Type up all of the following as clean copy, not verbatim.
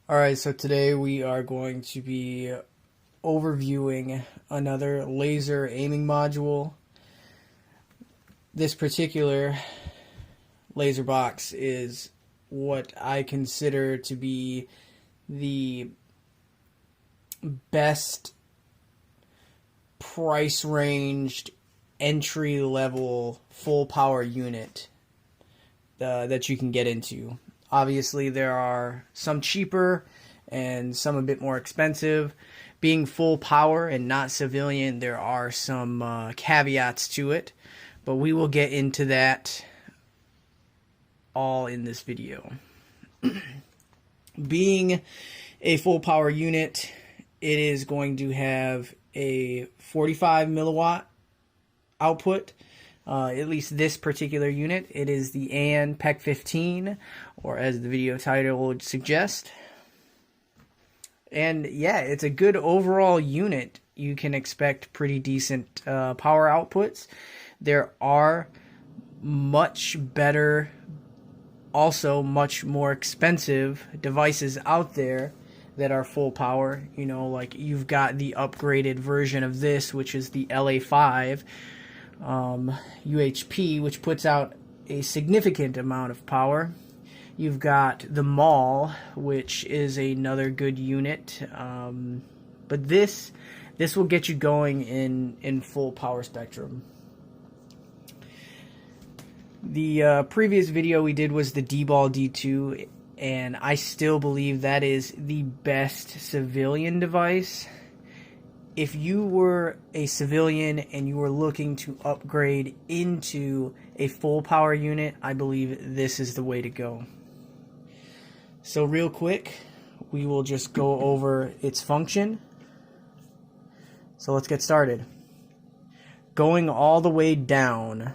Alright, so today we are going to be overviewing another laser aiming module. This particular laser box is what I consider to be the best price ranged entry level full power unit that you can get into. Obviously, there are some cheaper and some a bit more expensive. Being full power and not civilian, there are some caveats to it, but we will get into that all in this video. Being a full power unit, it is going to have a 45 milliwatt output. At least this particular unit, it is the AN Peq-15, or as the video title would suggest. And yeah, it's a good overall unit. You can expect pretty decent power outputs. There are much better, also much more expensive devices out there that are full power. You know, like you've got the upgraded version of this, which is the LA5 UHP, which puts out a significant amount of power. You've got the Mall, which is another good unit, but this will get you going in full power spectrum. The previous video we did was the D-Ball D2, and I still believe that is the best civilian device. If you were a civilian and you were looking to upgrade into a full power unit, I believe this is the way to go. So real quick, we will just go over its function. So let's get started. Going all the way down,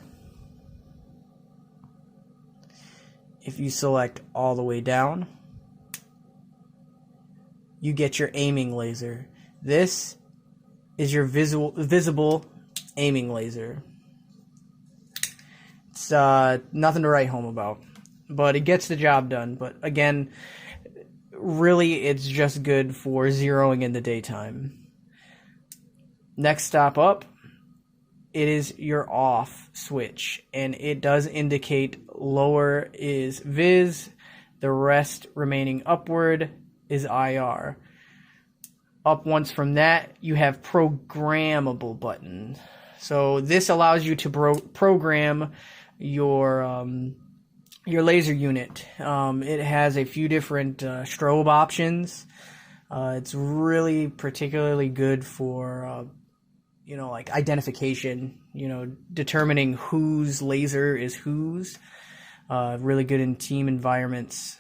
if you select all the way down, you get your aiming laser. This is your visible aiming laser. It's nothing to write home about, but it gets the job done. But again, really it's just good for zeroing in the daytime. Next stop up, it is your off switch, and it does indicate lower is Vis, the rest remaining upward is IR. Up once from that, you have programmable button. So this allows you to program your laser unit. It has a few different strobe options. It's really particularly good for you know, like identification. You know, determining whose laser is whose. Really good in team environments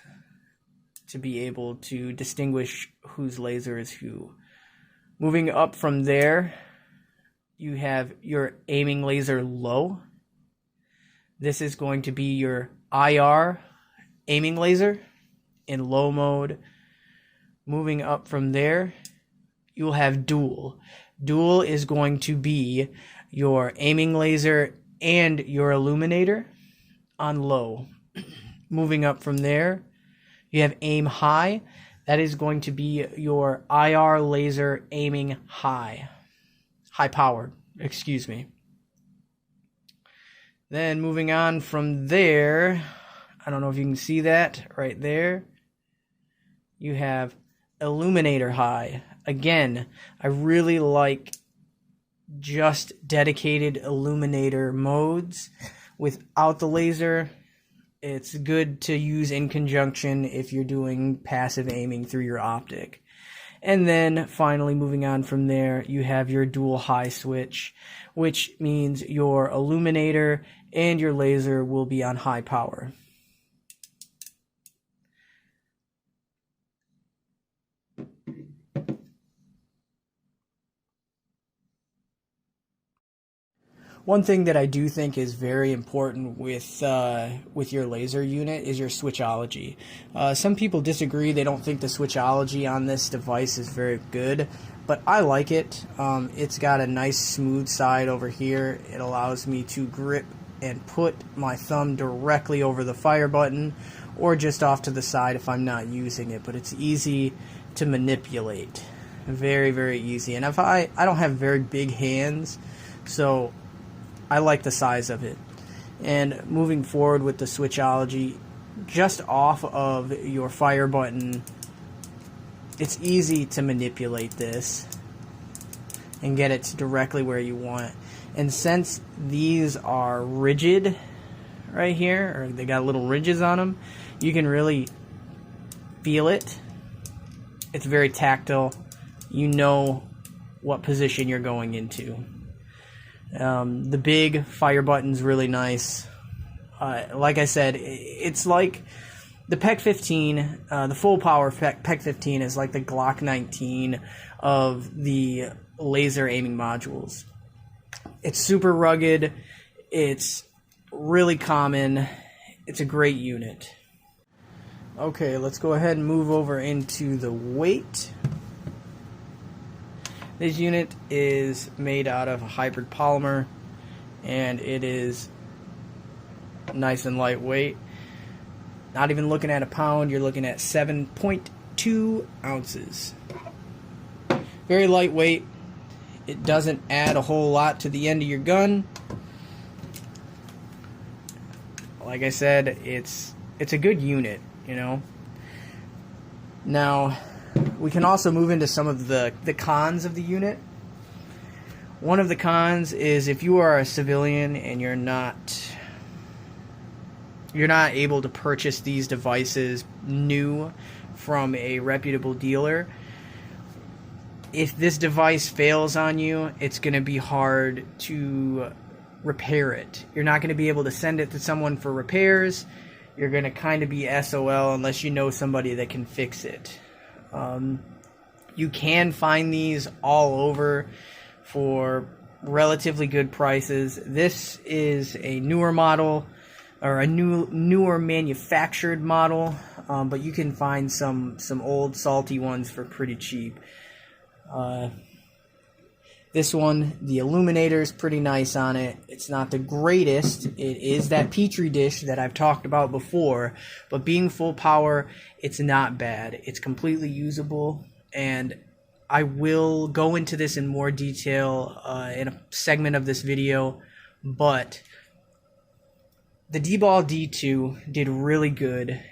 to be able to distinguish whose laser is who. Moving up from there, you have your aiming laser low. This is going to be your IR aiming laser in low mode. Moving up from there, you'll have dual. Dual is going to be your aiming laser and your illuminator on low. Moving up from there, you have aim high. That is going to be your IR laser aiming high. High powered, excuse me. Then moving on from there, I don't know if you can see that right there. You have illuminator high. Again, I really like just dedicated illuminator modes without the laser. It's good to use in conjunction if you're doing passive aiming through your optic. And then finally, moving on from there, you have your dual high switch, which means your illuminator and your laser will be on high power. One thing that I do think is very important with your laser unit is your switchology. Some people disagree. They don't think the switchology on this device is very good, but I like it. It's got a nice smooth side over here. It allows me to grip and put my thumb directly over the fire button, or just off to the side if I'm not using it, but it's easy to manipulate. Very, very easy. And if I don't have very big hands, so I like the size of it. And moving forward with the Switchology, just off of your fire button, it's easy to manipulate this and get it to directly where you want. And since these are rigid right here, or they got little ridges on them, you can really feel it. It's very tactile. You know what position you're going into. The big fire button's really nice. Like I said, it's like the Peq-15, the full power Peq-15 is like the Glock 19 of the laser aiming modules. It's super rugged. It's really common. It's a great unit. Okay, let's go ahead and move over into the weight. This unit is made out of a hybrid polymer, and it is nice and lightweight. Not even looking at a pound, you're looking at 7.2 ounces. Very lightweight. It doesn't add a whole lot to the end of your gun. Like I said, it's a good unit, you know. Now, we can also move into some of the cons of the unit. One of the cons is if you are a civilian and you're not able to purchase these devices new from a reputable dealer, if this device fails on you, it's going to be hard to repair it. You're not going to be able to send it to someone for repairs. You're going to kind of be SOL unless you know somebody that can fix it. You can find these all over for relatively good prices. This is a newer model, or a newer manufactured model, but you can find some old salty ones for pretty cheap. This one, the illuminator is pretty nice on it. It's not the greatest. It is that Petri dish that I've talked about before, but being full power, it's not bad. It's completely usable, and I will go into this in more detail in a segment of this video, but the D-Ball D2 did really good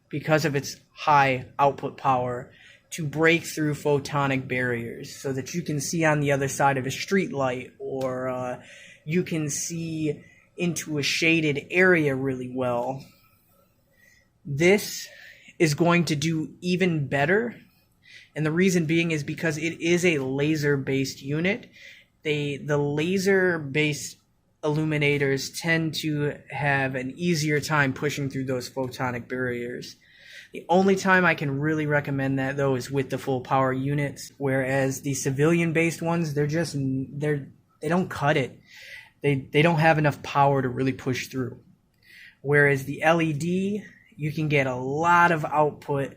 because of its high output power to break through photonic barriers so that you can see on the other side of a street light, or you can see into a shaded area really well. This is going to do even better, and the reason being is because it is a laser-based unit. The laser-based illuminators tend to have an easier time pushing through those photonic barriers. The only time I can really recommend that, though, is with the full power units, whereas the civilian-based ones, they don't cut it. They don't have enough power to really push through. Whereas the LED, you can get a lot of output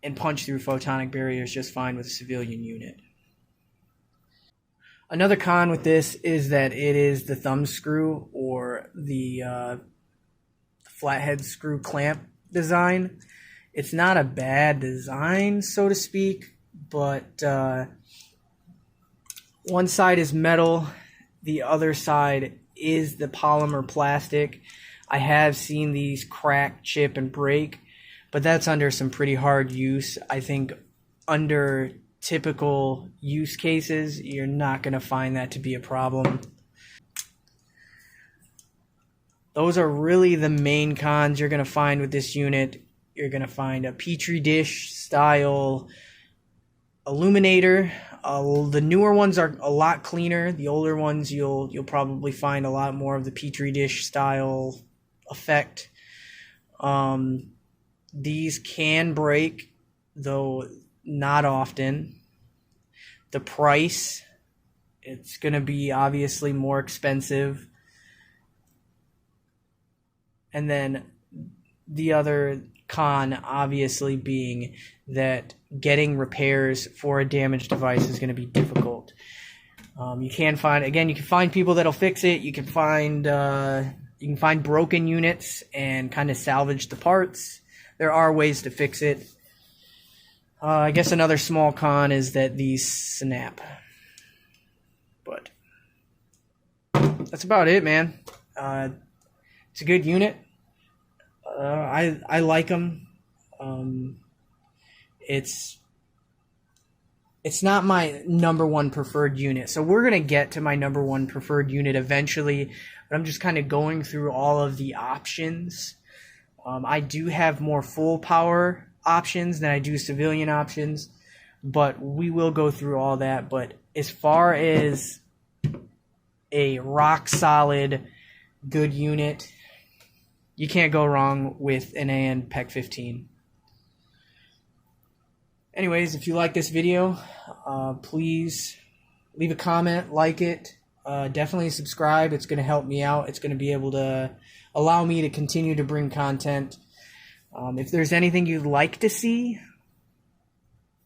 and punch through photonic barriers just fine with a civilian unit. Another con with this is that it is the thumb screw, or the flathead screw clamp design. It's not a bad design, so to speak, but one side is metal, the other side is the polymer plastic. I have seen these crack, chip, and break, but that's under some pretty hard use. I think under typical use cases, you're not going to find that to be a problem. Those are really the main cons you're going to find with this unit. You're going to find a Petri dish style illuminator. The newer ones are a lot cleaner. The older ones, you'll probably find a lot more of the Petri dish style effect. These can break, though not often. The price, it's going to be obviously more expensive. And then the other con obviously being that getting repairs for a damaged device is going to be difficult. You can find people that'll fix it. You can find You can find broken units and kind of salvage the parts. There are ways to fix it. I guess another small con is that these snap. But that's about it, man. It's a good unit. I like them. It's not my number one preferred unit. So we're going to get to my number one preferred unit eventually. But I'm just kind of going through all of the options. I do have more full power options than I do civilian options. But we will go through all that. But as far as a rock solid good unit, you can't go wrong with an AN Peq-15. Anyways, if you like this video, please leave a comment, like it. Definitely subscribe. It's going to help me out. It's going to be able to allow me to continue to bring content. If there's anything you'd like to see,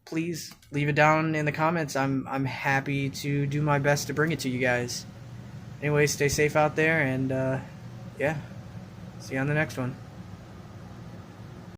please leave it down in the comments. I'm happy to do my best to bring it to you guys. Anyways, stay safe out there, and yeah, see you on the next one.